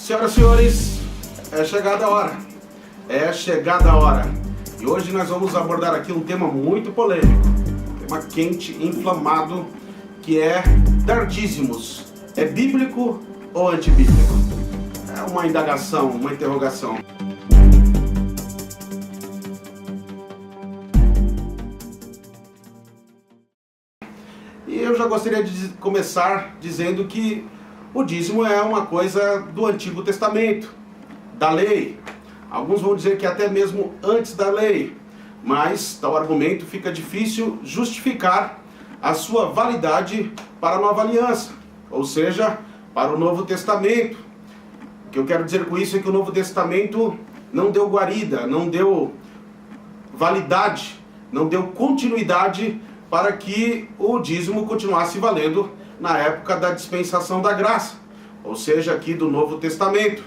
Senhoras e senhores, é chegada a hora. É chegada a hora. E hoje nós vamos abordar aqui um tema muito polêmico, um tema quente, inflamado, que é dar dízimos. É bíblico ou antibíblico? É uma indagação, uma interrogação. E eu já gostaria de começar dizendo que o dízimo é uma coisa do Antigo Testamento, da lei. Alguns vão dizer que até mesmo antes da lei, mas tal argumento fica difícil justificar a sua validade para a nova aliança, ou seja, para o Novo Testamento. O que eu quero dizer com isso é que o Novo Testamento não deu guarida, não deu validade, não deu continuidade para que o dízimo continuasse valendo na época da dispensação da graça, ou seja, aqui do Novo Testamento,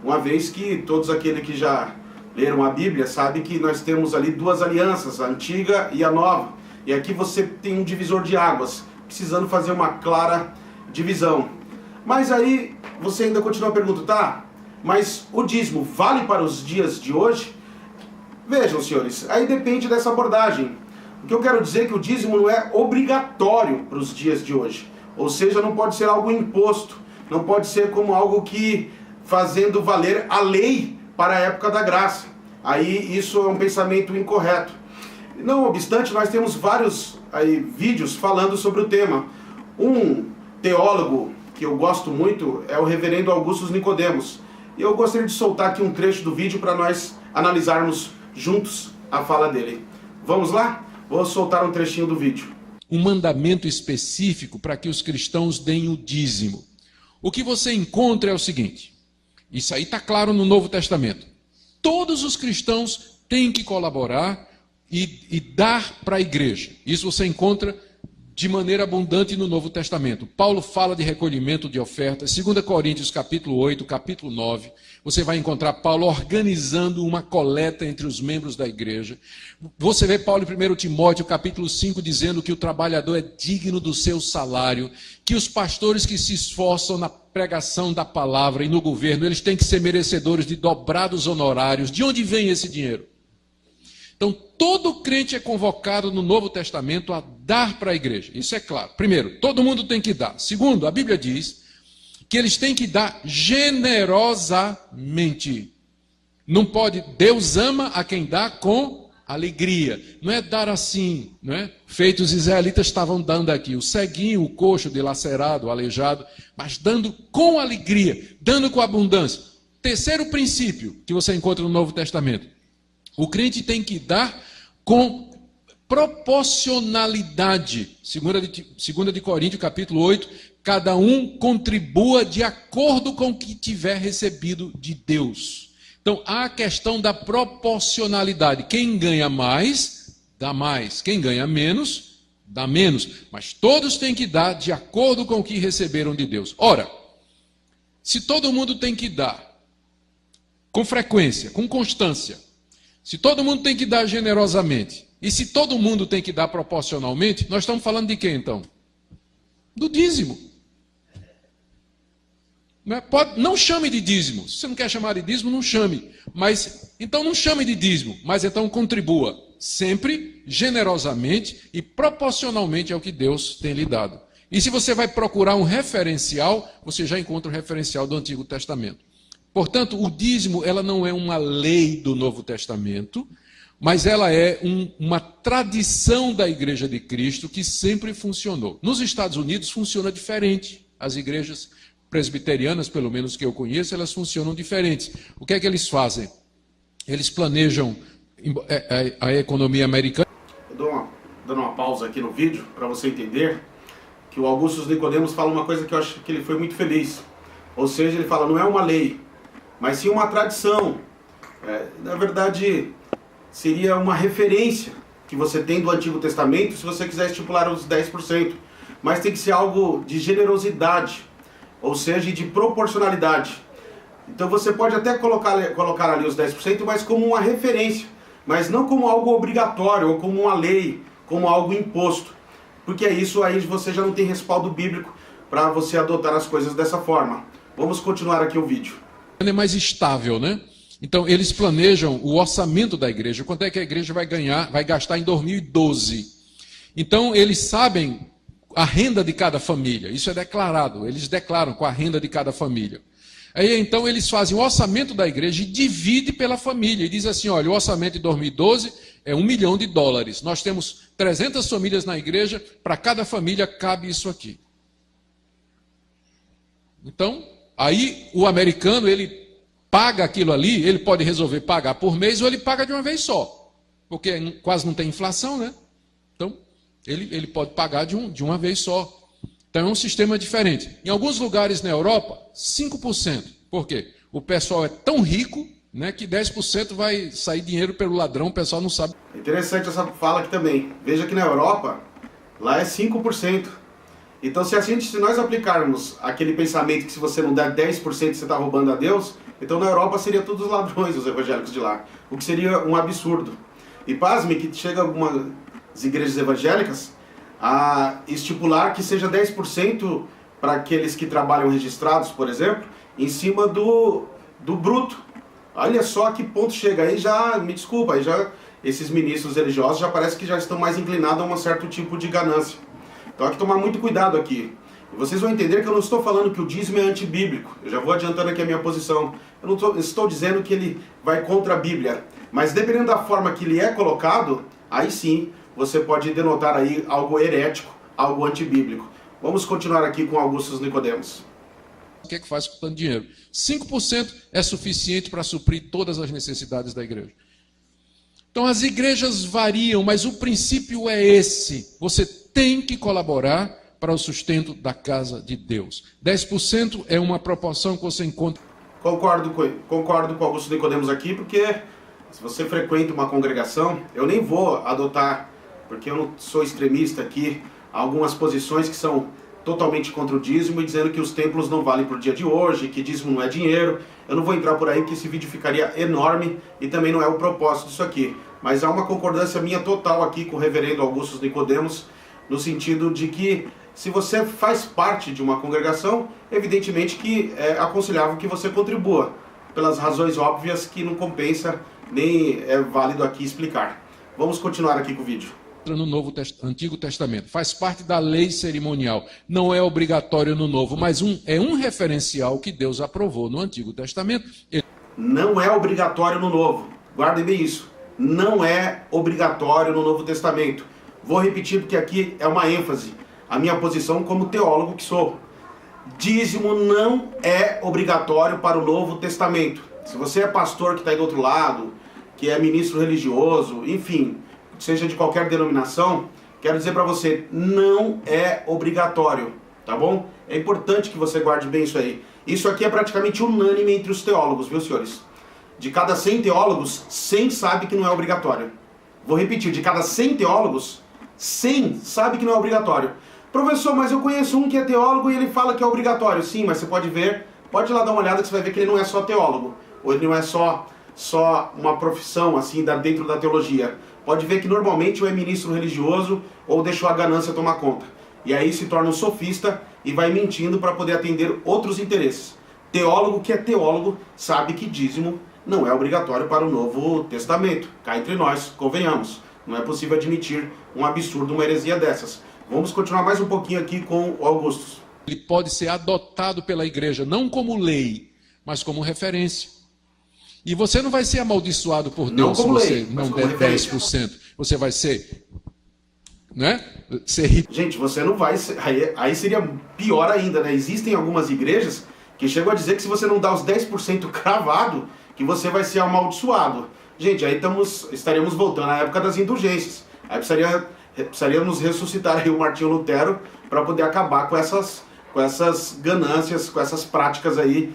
uma vez que todos aqueles que já leram a Bíblia sabem que nós temos ali duas alianças, a antiga e a nova, e aqui você tem um divisor de águas, precisando fazer uma clara divisão. Mas aí você ainda continua a pergunta, tá? Mas o dízimo vale para os dias de hoje? Vejam, senhores, aí depende dessa abordagem. O que eu quero dizer é que o dízimo não é obrigatório para os dias de hoje. Ou seja, não pode ser algo imposto, não pode ser como algo que fazendo valer a lei para a época da graça. Aí isso é um pensamento incorreto. Não obstante, nós temos vários vídeos falando sobre o tema. Um teólogo que eu gosto muito é o reverendo Augusto Nicodemos. E eu gostaria de soltar aqui um trecho do vídeo para nós analisarmos juntos a fala dele. Vamos lá? Vou soltar um trechinho do vídeo. Um mandamento específico para que os cristãos deem o dízimo. O que você encontra é o seguinte, isso aí está claro no Novo Testamento. Todos os cristãos têm que colaborar e dar para a igreja. Isso você encontra de maneira abundante no Novo Testamento. Paulo fala de recolhimento de ofertas. 2 Coríntios capítulo 8, capítulo 9. Você vai encontrar Paulo organizando uma coleta entre os membros da igreja. Você vê Paulo em 1 Timóteo capítulo 5 dizendo que o trabalhador é digno do seu salário, que os pastores que se esforçam na pregação da palavra e no governo, eles têm que ser merecedores de dobrados honorários. De onde vem esse dinheiro? Então, todo crente é convocado no Novo Testamento a dar para a igreja. Isso é claro. Primeiro, todo mundo tem que dar. Segundo, a Bíblia diz que eles têm que dar generosamente. Não pode, Deus ama a quem dá com alegria. Não é dar assim, não é? Feito os israelitas estavam dando aqui, o ceguinho, o coxo, dilacerado, o aleijado, mas dando com alegria, dando com abundância. Terceiro princípio que você encontra no Novo Testamento. O crente tem que dar com proporcionalidade. 2 de Coríntios, capítulo 8, cada um contribua de acordo com o que tiver recebido de Deus. Então, há a questão da proporcionalidade. Quem ganha mais, dá mais. Quem ganha menos, dá menos. Mas todos têm que dar de acordo com o que receberam de Deus. Ora, se todo mundo tem que dar com frequência, com constância, se todo mundo tem que dar generosamente, e se todo mundo tem que dar proporcionalmente, nós estamos falando de quê então? Do dízimo. Não chame de dízimo. Se você não quer chamar de dízimo, não chame. Mas, então não chame de dízimo, mas então contribua sempre, generosamente e proporcionalmente ao que Deus tem lhe dado. E se você vai procurar um referencial, você já encontra o referencial do Antigo Testamento. Portanto, o dízimo ela não é uma lei do Novo Testamento, mas ela é uma tradição da Igreja de Cristo que sempre funcionou. Nos Estados Unidos funciona diferente. As igrejas presbiterianas, pelo menos que eu conheço, elas funcionam diferentes. O que é que eles fazem? Eles planejam a economia americana. Eu dou dando uma pausa aqui no vídeo para você entender que o Augusto Nicodemos fala uma coisa que eu acho que ele foi muito feliz. Ou seja, ele fala, não é uma lei, mas sim uma tradição. Na verdade, seria uma referência que você tem do Antigo Testamento, se você quiser estipular os 10%. Mas tem que ser algo de generosidade, ou seja, de proporcionalidade. Então você pode até colocar ali os 10%, mas como uma referência, mas não como algo obrigatório, ou como uma lei, como algo imposto. Porque isso aí você já não tem respaldo bíblico para você adotar as coisas dessa forma. Vamos continuar aqui o vídeo. é mais estável, né? Então, eles planejam o orçamento da igreja, quanto é que a igreja vai gastar em 2012. Então, eles sabem a renda de cada família, isso é declarado, eles declaram com a renda de cada família. Aí, então, eles fazem o orçamento da igreja e dividem pela família, e diz assim, olha, o orçamento de 2012 é $1 milhão. Nós temos 300 famílias na igreja, para cada família cabe isso aqui. Então, aí o americano, ele paga aquilo ali, ele pode resolver pagar por mês ou ele paga de uma vez só, porque quase não tem inflação, né? Então, ele pode pagar de uma vez só. Então, é um sistema diferente. Em alguns lugares na Europa, 5%. Por quê? O pessoal é tão rico, né, que 10% vai sair dinheiro pelo ladrão, o pessoal não sabe. Interessante essa fala aqui também. Veja que na Europa, lá é 5%. Então, se nós aplicarmos aquele pensamento que se você não der 10% você está roubando a Deus, então na Europa seria todos os ladrões, os evangélicos de lá. O que seria um absurdo. E pasme que chega algumas igrejas evangélicas a estipular que seja 10% para aqueles que trabalham registrados, por exemplo, em cima do bruto. Olha só que ponto chega. Aí já, me desculpa, aí já esses ministros religiosos já parece que já estão mais inclinados a um certo tipo de ganância. Então há que tomar muito cuidado aqui. E vocês vão entender que eu não estou falando que o dízimo é antibíblico. Eu já vou adiantando aqui a minha posição. Eu não estou dizendo que ele vai contra a Bíblia. Mas dependendo da forma que ele é colocado, aí sim você pode denotar aí algo herético, algo antibíblico. Vamos continuar aqui com Augustus Nicodemos. O que é que faz com tanto dinheiro? 5% é suficiente para suprir todas as necessidades da igreja. Então as igrejas variam, mas o princípio é esse. Você tem que colaborar para o sustento da casa de Deus. 10% é uma proporção que você encontra. Concordo com Augusto Nicodemos aqui, porque se você frequenta uma congregação, eu nem vou adotar, porque eu não sou extremista aqui, algumas posições que são totalmente contra o dízimo e dizendo que os templos não valem para o dia de hoje, que dízimo não é dinheiro. Eu não vou entrar por aí, porque esse vídeo ficaria enorme e também não é o propósito disso aqui. Mas há uma concordância minha total aqui com o reverendo Augusto Nicodemos, no sentido de que se você faz parte de uma congregação, evidentemente que é aconselhável que você contribua, pelas razões óbvias que não compensa, nem é válido aqui explicar. Vamos continuar aqui com o vídeo. No Antigo Testamento, faz parte da lei cerimonial, não é obrigatório no Novo, mas é um referencial que Deus aprovou no Antigo Testamento. Não é obrigatório no Novo, guardem bem isso, não é obrigatório no Novo Testamento. Vou repetir porque aqui é uma ênfase, a minha posição como teólogo que sou. Dízimo não é obrigatório para o Novo Testamento. Se você é pastor que está aí do outro lado, que é ministro religioso, enfim, seja de qualquer denominação, quero dizer para você, não é obrigatório, tá bom? É importante que você guarde bem isso aí. Isso aqui é praticamente unânime entre os teólogos, viu, senhores? De cada 100 teólogos, 100 sabe que não é obrigatório. Vou repetir, de cada 100 teólogos, 100 sabe que não é obrigatório. Professor, mas eu conheço um que é teólogo e ele fala que é obrigatório. Sim, mas você pode ver, pode ir lá dar uma olhada que você vai ver que ele não é só teólogo, ou ele não é só uma profissão assim dentro da teologia. Pode ver que normalmente ou é ministro religioso ou deixou a ganância tomar conta. E aí se torna um sofista e vai mentindo para poder atender outros interesses. Teólogo que é teólogo sabe que dízimo não é obrigatório para o Novo Testamento. Cá entre nós, convenhamos. Não é possível admitir um absurdo, uma heresia dessas. Vamos continuar mais um pouquinho aqui com o Augusto. Ele pode ser adotado pela igreja, não como lei, mas como referência. E você não vai ser amaldiçoado por Deus se você não der 10%. Você vai ser, né? Gente, você não vai ser, aí seria pior ainda, né? Existem algumas igrejas que chegam a dizer que se você não dá os 10% cravado, que você vai ser amaldiçoado. Gente, aí estaríamos voltando à época das indulgências. Aí precisaríamos ressuscitar aí o Martinho Lutero para poder acabar com essas ganâncias, com essas práticas aí,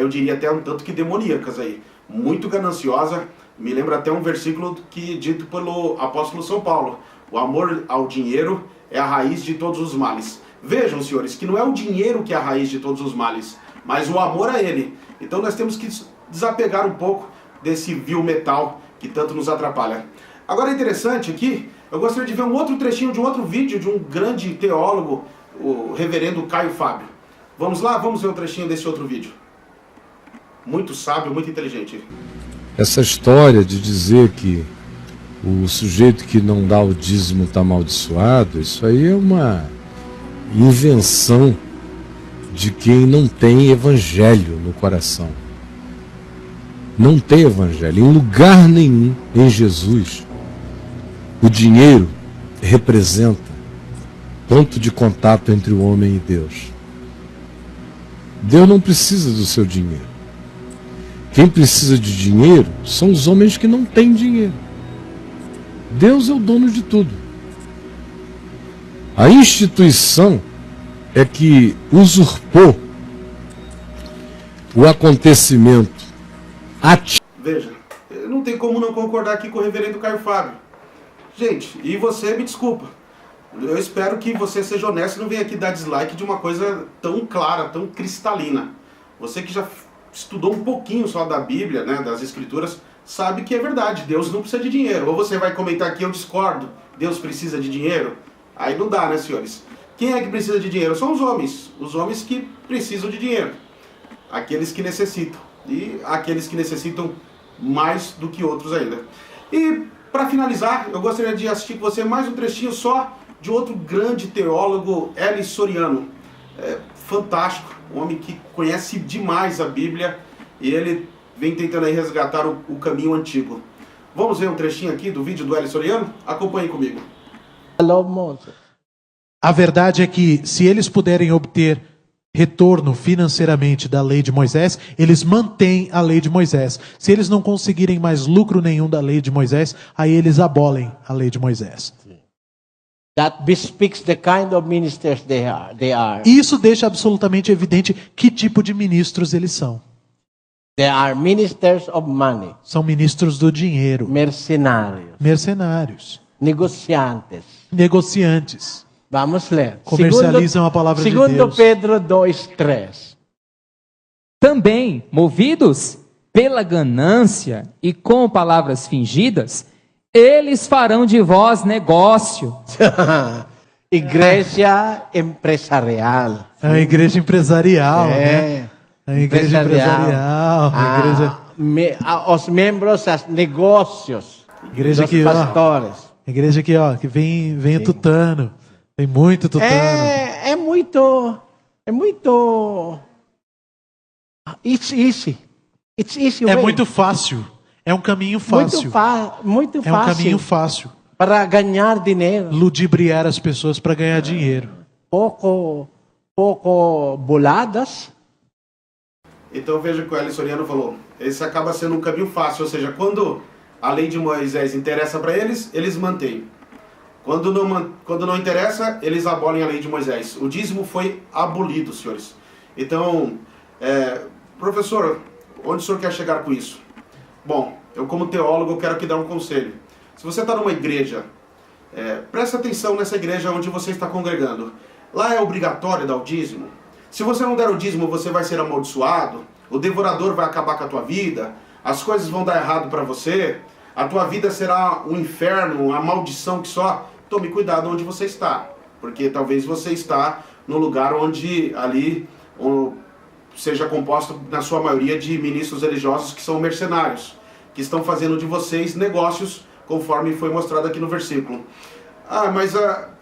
eu diria até um tanto que demoníacas aí. Muito gananciosa, me lembra até um versículo dito pelo apóstolo São Paulo: o amor ao dinheiro é a raiz de todos os males. Vejam, senhores, que não é o dinheiro que é a raiz de todos os males, mas o amor a ele. Então nós temos que desapegar um pouco desse vil metal que tanto nos atrapalha. Agora é interessante aqui, eu gostaria de ver um outro trechinho de um outro vídeo de um grande teólogo, o reverendo Caio Fábio. Vamos lá? Vamos ver um trechinho desse outro vídeo. muito sábio, muito inteligente. Essa história de dizer que o sujeito que não dá o dízimo está amaldiçoado, isso aí é uma invenção de quem não tem evangelho no coração. Não tem evangelho. Em lugar nenhum em Jesus, o dinheiro representa ponto de contato entre o homem e Deus. Deus não precisa do seu dinheiro. Quem precisa de dinheiro são os homens que não têm dinheiro. Deus é o dono de tudo. A instituição é que usurpou o acontecimento. Veja, não tem como não concordar aqui com o reverendo Caio Fábio. Gente, e você me desculpa. Eu espero que você seja honesto e não venha aqui dar dislike de uma coisa tão clara, tão cristalina. Você que já estudou um pouquinho só da Bíblia, né, das Escrituras, sabe que é verdade, Deus não precisa de dinheiro. Ou você vai comentar aqui, eu discordo, Deus precisa de dinheiro? Aí não dá, né, senhores? Quem é que precisa de dinheiro? São os homens que precisam de dinheiro. Aqueles que necessitam. E aqueles que necessitam mais do que outros ainda. E, para finalizar, eu gostaria de assistir com você mais um trechinho só de outro grande teólogo, L. Soriano. Fantástico, um homem que conhece demais a Bíblia e ele vem tentando aí resgatar o caminho antigo. Vamos ver um trechinho aqui do vídeo do L. Soriano? Acompanhe comigo. A verdade é que se eles puderem obter retorno financeiramente da lei de Moisés, eles mantêm a lei de Moisés. Se eles não conseguirem mais lucro nenhum da lei de Moisés, aí eles abolem a lei de Moisés. That bespeaks the kind of ministers they are. Isso deixa absolutamente evidente que tipo de ministros eles são. They are ministers of money. São ministros do dinheiro. Mercenários. Negociantes. Vamos ler. Comercializam a palavra de Deus. Segundo Pedro 2:3. Também, movidos pela ganância e com palavras fingidas, eles farão de vós negócio. Igreja empresarial. É uma igreja empresarial, né? É uma igreja empresarial. Os membros, os negócios. Igreja dos que, pastores. Igreja aqui, ó, que vem tutano. Tem muito tutano. É muito. It's easy. It's easy way. É muito fácil. É um caminho fácil. Muito fácil. É um caminho fácil. Para ganhar dinheiro. Ludibriar as pessoas para ganhar dinheiro. Pouco boladas. Então veja o que o L. Soriano falou. Esse acaba sendo um caminho fácil, ou seja, quando a lei de Moisés interessa para eles, eles mantêm. Quando não interessa, eles abolem a lei de Moisés. O dízimo foi abolido, senhores. Então, professor, onde o senhor quer chegar com isso? Bom, eu como teólogo eu quero aqui dar um conselho. Se você está numa igreja, presta atenção nessa igreja onde você está congregando. Lá é obrigatório dar o dízimo. Se você não der o dízimo, você vai ser amaldiçoado, o devorador vai acabar com a tua vida, as coisas vão dar errado para você, a tua vida será um inferno, uma maldição que só. Tome cuidado onde você está, porque talvez você está no lugar onde ali seja composto na sua maioria de ministros religiosos que são mercenários, que estão fazendo de vocês negócios, conforme foi mostrado aqui no versículo.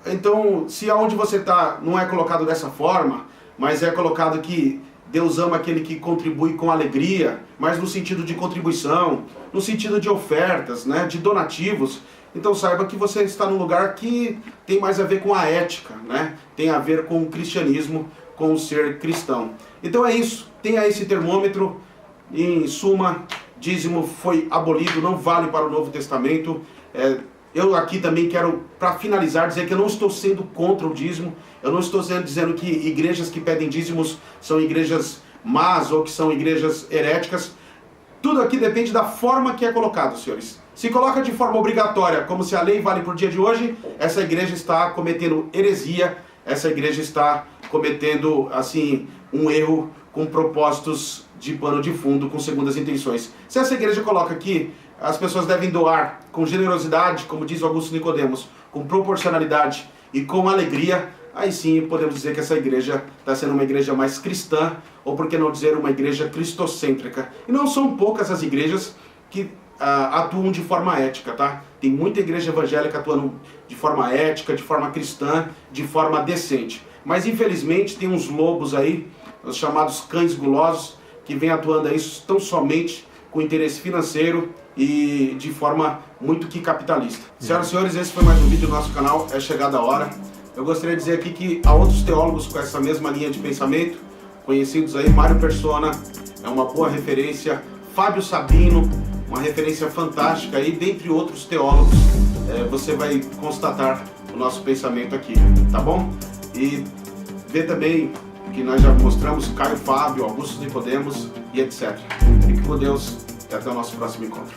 Então, se aonde você está não é colocado dessa forma, mas é colocado que Deus ama aquele que contribui com alegria, mas no sentido de contribuição, no sentido de ofertas, né, de donativos, então saiba que você está num lugar que tem mais a ver com a ética, né? Tem a ver com o cristianismo, com o ser cristão. Então é isso, tenha esse termômetro. Em suma, dízimo foi abolido, não vale para o Novo Testamento. Eu aqui também quero, para finalizar, dizer que eu não estou sendo contra o dízimo. Eu não estou dizendo que igrejas que pedem dízimos são igrejas más ou que são igrejas heréticas. Tudo aqui depende da forma que é colocado, senhores. Se coloca de forma obrigatória, como se a lei vale para o dia de hoje, essa igreja está cometendo heresia, essa igreja está cometendo, assim, um erro com propósitos de pano de fundo, com segundas intenções. Se essa igreja coloca que as pessoas devem doar com generosidade, como diz Augusto Nicodemos, com proporcionalidade e com alegria, aí sim podemos dizer que essa igreja está sendo uma igreja mais cristã, ou por que não dizer uma igreja cristocêntrica. E não são poucas as igrejas que atuam de forma ética, tá? Tem muita igreja evangélica atuando de forma ética, de forma cristã, de forma decente. Mas infelizmente tem uns lobos aí, os chamados cães gulosos, que vêm atuando aí tão somente com interesse financeiro e de forma muito que capitalista. Senhoras e senhores, esse foi mais um vídeo do nosso canal, é chegada a hora. Eu gostaria de dizer aqui que há outros teólogos com essa mesma linha de pensamento, conhecidos aí, Mário Persona é uma boa referência, Fábio Sabino, uma referência fantástica aí, dentre outros teólogos, você vai constatar o nosso pensamento aqui, tá bom? E vê também que nós já mostramos Caio Fábio, Augusto Nicodemos e etc. Fique com Deus e até o nosso próximo encontro.